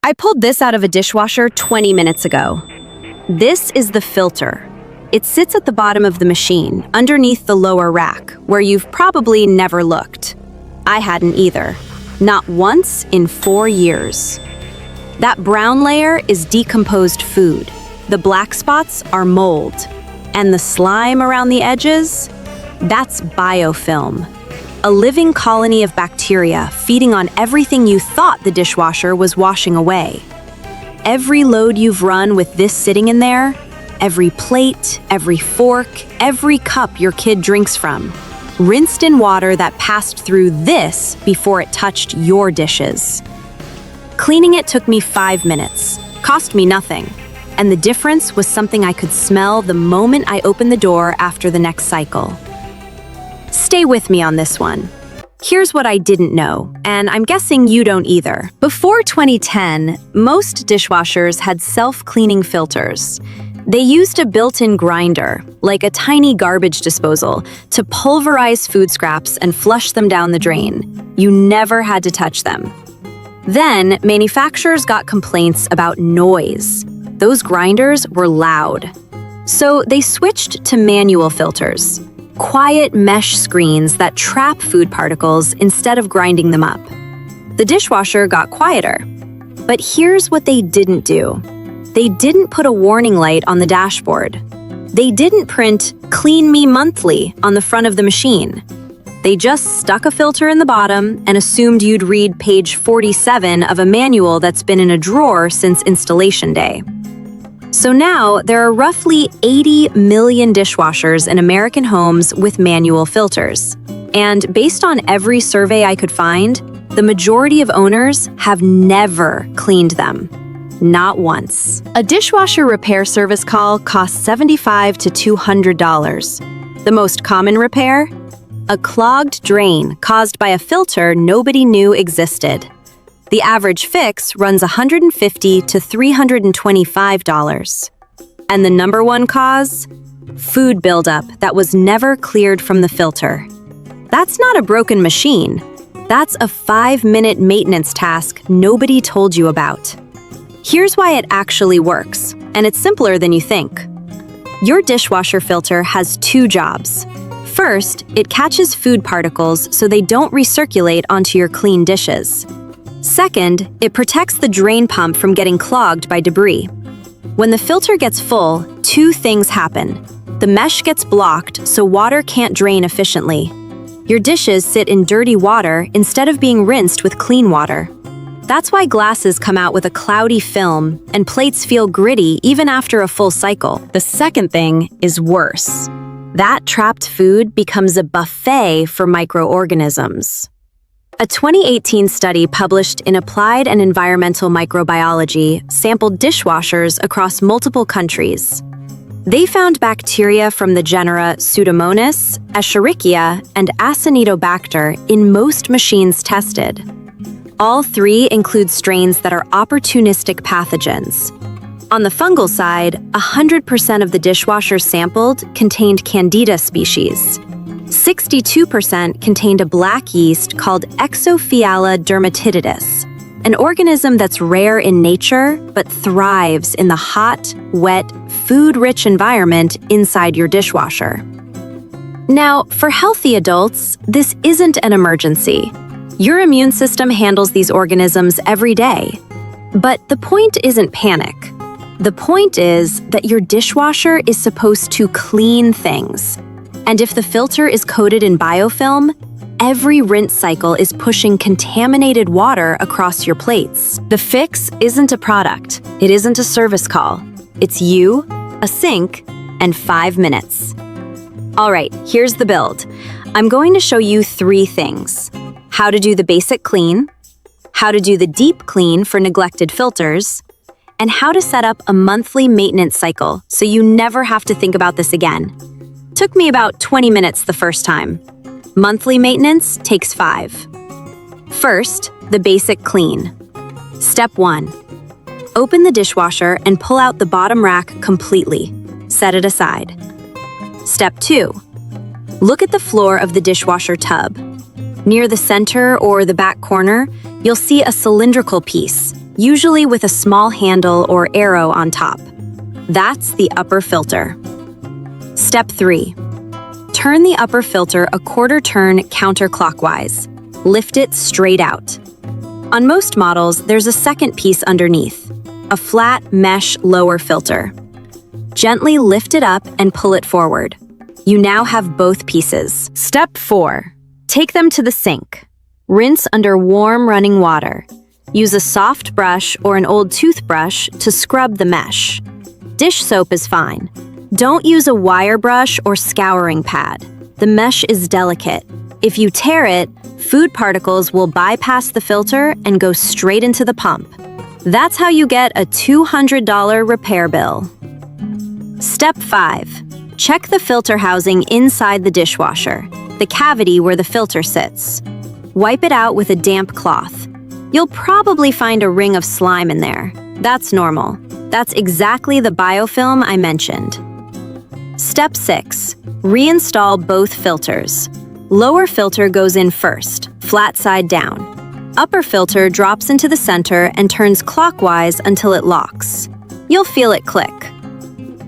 I pulled this out of a dishwasher 20 minutes ago. This is the filter. It sits at the bottom of the machine, underneath the lower rack, where you've probably never looked. I hadn't either. Not once in 4 years. That brown layer is decomposed food. The black spots are mold. And the slime around the edges? That's biofilm. A living colony of bacteria feeding on everything you thought the dishwasher was washing away. Every load you've run with this sitting in there, every plate, every fork, every cup your kid drinks from, rinsed in water that passed through this before it touched your dishes. Cleaning it took me 5 minutes, cost me nothing, and the difference was something I could smell the moment I opened the door after the next cycle. Stay with me on this one. Here's what I didn't know, and I'm guessing you don't either. Before 2010, most dishwashers had self-cleaning filters. They used a built-in grinder, like a tiny garbage disposal, to pulverize food scraps and flush them down the drain. You never had to touch them. Then, manufacturers got complaints about noise. Those grinders were loud. So they switched to manual filters. Quiet mesh screens that trap food particles instead of grinding them up. The dishwasher got quieter. But here's what they didn't do. They didn't put a warning light on the dashboard. They didn't print "Clean Me Monthly" on the front of the machine. They just stuck a filter in the bottom and assumed you'd read page 47 of a manual that's been in a drawer since installation day. So now, there are roughly 80 million dishwashers in American homes with manual filters. And based on every survey I could find, the majority of owners have never cleaned them. Not once. A dishwasher repair service call costs $75 to $200. The most common repair? A clogged drain caused by a filter nobody knew existed. The average fix runs $150 to $325. And the number one cause? Food buildup that was never cleared from the filter. That's not a broken machine. That's a 5-minute maintenance task nobody told you about. Here's why it actually works, and it's simpler than you think. Your dishwasher filter has 2 jobs. First, it catches food particles so they don't recirculate onto your clean dishes. Second, it protects the drain pump from getting clogged by debris. When the filter gets full, 2 things happen. The mesh gets blocked so water can't drain efficiently. Your dishes sit in dirty water instead of being rinsed with clean water. That's why glasses come out with a cloudy film and plates feel gritty even after a full cycle. The second thing is worse. That trapped food becomes a buffet for microorganisms. A 2018 study published in Applied and Environmental Microbiology sampled dishwashers across multiple countries. They found bacteria from the genera Pseudomonas, Escherichia, and Acinetobacter in most machines tested. All 3 include strains that are opportunistic pathogens. On the fungal side, 100% of the dishwashers sampled contained Candida species. 62% contained a black yeast called Exophiala dermatitidis, an organism that's rare in nature but thrives in the hot, wet, food-rich environment inside your dishwasher. Now, for healthy adults, this isn't an emergency. Your immune system handles these organisms every day. But the point isn't panic. The point is that your dishwasher is supposed to clean things. And if the filter is coated in biofilm, every rinse cycle is pushing contaminated water across your plates. The fix isn't a product. It isn't a service call. It's you, a sink, and 5 minutes. All right, here's the build. I'm going to show you 3 things. How to do the basic clean, how to do the deep clean for neglected filters, and how to set up a monthly maintenance cycle so you never have to think about this again. Took me about 20 minutes the first time. Monthly maintenance takes 5. First, the basic clean. Step 1. Open the dishwasher and pull out the bottom rack completely. Set it aside. Step 2. Look at the floor of the dishwasher tub. Near the center or the back corner, you'll see a cylindrical piece. usually with a small handle or arrow on top. That's the upper filter. Step 3. Turn the upper filter a quarter turn counterclockwise. Lift it straight out. On most models, there's a second piece underneath, a flat mesh lower filter. Gently lift it up and pull it forward. You now have both pieces. Step 4. Take them to the sink. Rinse under warm running water. Use a soft brush or an old toothbrush to scrub the mesh. Dish soap is fine. Don't use a wire brush or scouring pad. The mesh is delicate. If you tear it, food particles will bypass the filter and go straight into the pump. That's how you get a $200 repair bill. Step 5. Check the filter housing inside the dishwasher, the cavity where the filter sits. Wipe it out with a damp cloth. You'll probably find a ring of slime in there. That's normal. That's exactly the biofilm I mentioned. Step 6. Reinstall both filters. Lower filter goes in first, flat side down. Upper filter drops into the center and turns clockwise until it locks. You'll feel it click.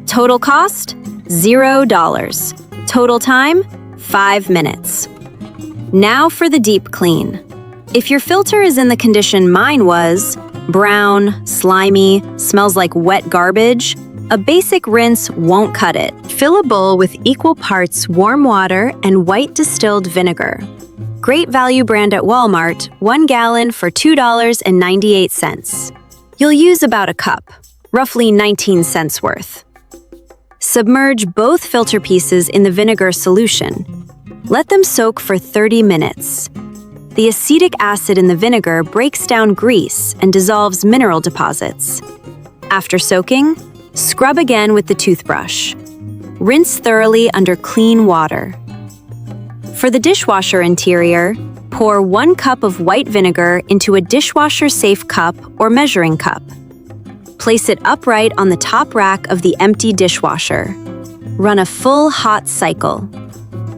Total cost? $0. Total time? 5 minutes. Now for the deep clean. If your filter is in the condition mine was, brown, slimy, smells like wet garbage, a basic rinse won't cut it. Fill a bowl with equal parts warm water and white distilled vinegar. Great value brand at Walmart, 1 gallon for $2.98. You'll use about a cup, roughly 19 cents worth. Submerge both filter pieces in the vinegar solution. Let them soak for 30 minutes. The acetic acid in the vinegar breaks down grease and dissolves mineral deposits. After soaking, scrub again with the toothbrush. Rinse thoroughly under clean water. For the dishwasher interior, pour 1 cup of white vinegar into a dishwasher-safe cup or measuring cup. Place it upright on the top rack of the empty dishwasher. Run a full hot cycle.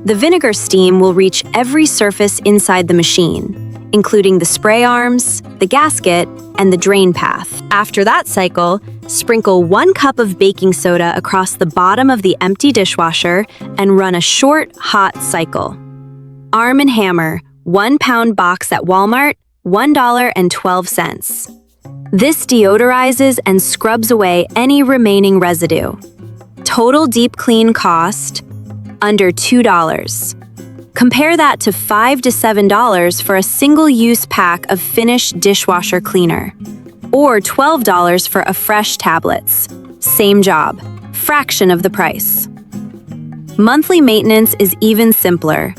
The vinegar steam will reach every surface inside the machine, including the spray arms, the gasket, and the drain path. After that cycle, sprinkle 1 cup of baking soda across the bottom of the empty dishwasher and run a short, hot cycle. Arm & Hammer, 1 pound box at Walmart, $1.12. This deodorizes and scrubs away any remaining residue. Total deep clean cost, under $2. Compare that to $5 to $7 for a single-use pack of finished dishwasher cleaner, or $12 for a fresh tablets. Same job, fraction of the price. Monthly maintenance is even simpler.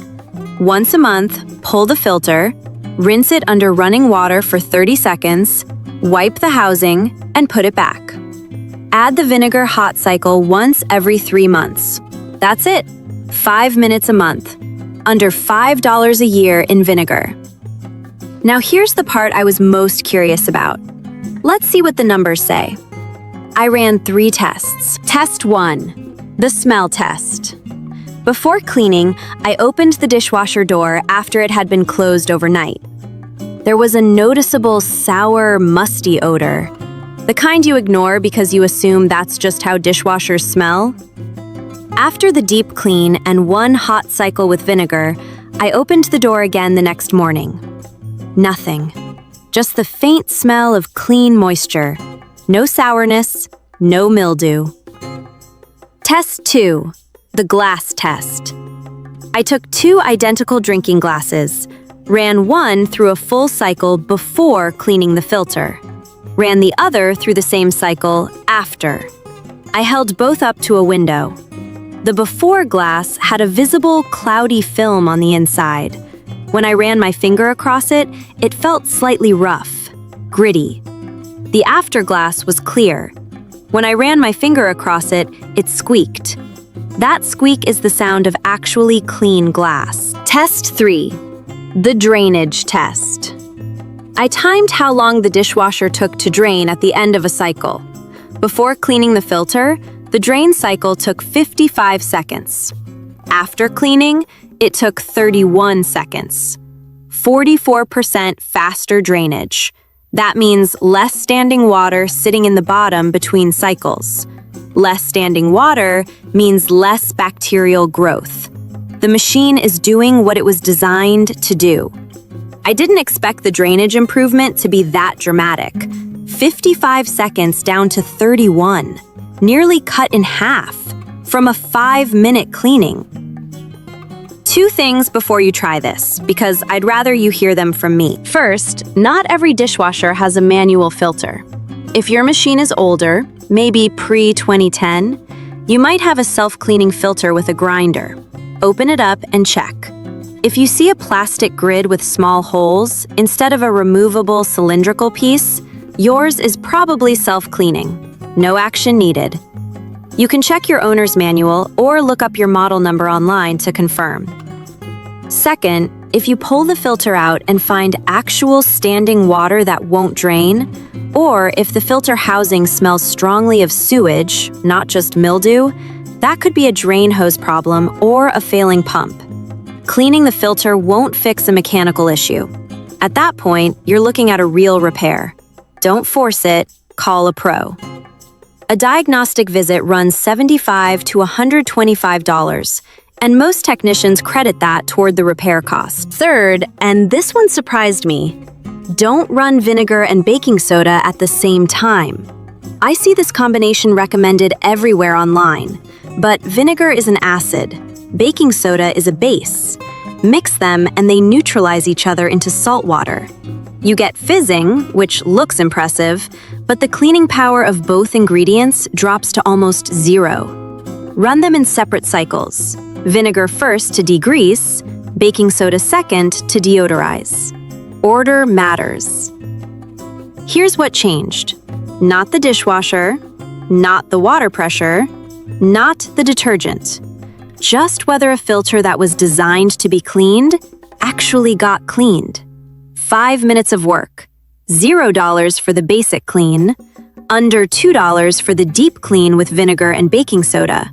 Once a month, pull the filter, rinse it under running water for 30 seconds, wipe the housing, and put it back. Add the vinegar hot cycle once every 3 months. That's it. 5 minutes a month. Under $5 a year in vinegar. Now here's the part I was most curious about. Let's see what the numbers say. I ran 3 tests. Test 1, the smell test. Before cleaning, I opened the dishwasher door after it had been closed overnight. There was a noticeable sour, musty odor. The kind you ignore because you assume that's just how dishwashers smell. After the deep clean and 1 hot cycle with vinegar, I opened the door again the next morning. Nothing. Just the faint smell of clean moisture. No sourness, no mildew. Test 2, the glass test. I took 2 identical drinking glasses, ran one through a full cycle before cleaning the filter, ran the other through the same cycle after. I held both up to a window. The before glass had a visible cloudy film on the inside. When I ran my finger across it, it felt slightly rough, gritty. The after glass was clear. When I ran my finger across it, it squeaked. That squeak is the sound of actually clean glass. Test 3, the drainage test. I timed how long the dishwasher took to drain at the end of a cycle. Before cleaning the filter, the drain cycle took 55 seconds. After cleaning, it took 31 seconds. 44% faster drainage. That means less standing water sitting in the bottom between cycles. Less standing water means less bacterial growth. The machine is doing what it was designed to do. I didn't expect the drainage improvement to be that dramatic. 55 seconds down to 31, nearly cut in half, from a 5-minute cleaning. 2 things before you try this, because I'd rather you hear them from me. First, not every dishwasher has a manual filter. If your machine is older, maybe pre-2010, you might have a self-cleaning filter with a grinder. Open it up and check. If you see a plastic grid with small holes instead of a removable cylindrical piece, yours is probably self-cleaning. No action needed. You can check your owner's manual or look up your model number online to confirm. Second, if you pull the filter out and find actual standing water that won't drain, or if the filter housing smells strongly of sewage, not just mildew, that could be a drain hose problem or a failing pump. Cleaning the filter won't fix a mechanical issue. At that point, you're looking at a real repair. Don't force it, call a pro. A diagnostic visit runs $75 to $125, and most technicians credit that toward the repair cost. Third, and this one surprised me, don't run vinegar and baking soda at the same time. I see this combination recommended everywhere online, but vinegar is an acid, baking soda is a base. Mix them and they neutralize each other into salt water. You get fizzing, which looks impressive, but the cleaning power of both ingredients drops to almost 0. Run them in separate cycles. Vinegar first to degrease, baking soda second to deodorize. Order matters. Here's what changed. Not the dishwasher, not the water pressure, not the detergent. Just whether a filter that was designed to be cleaned actually got cleaned. 5 minutes of work, $0 for the basic clean, under $2 for the deep clean with vinegar and baking soda,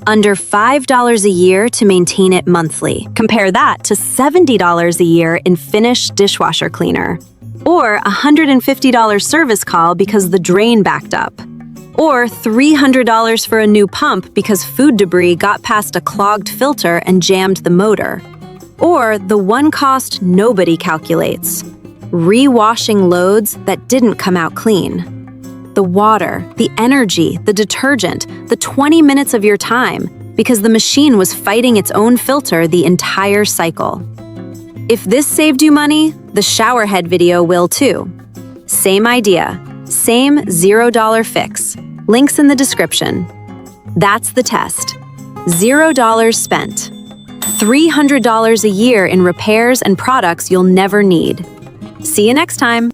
under $5 a year to maintain it monthly. Compare that to $70 a year in finished dishwasher cleaner, or a $150 service call because the drain backed up, or $300 for a new pump because food debris got past a clogged filter and jammed the motor. Or the one cost nobody calculates, re-washing loads that didn't come out clean. The water, the energy, the detergent, the 20 minutes of your time, because the machine was fighting its own filter the entire cycle. If this saved you money, the shower head video will too. Same idea, same $0 fix. Links in the description. That's the test. $0 spent. $300 a year in repairs and products you'll never need. See you next time.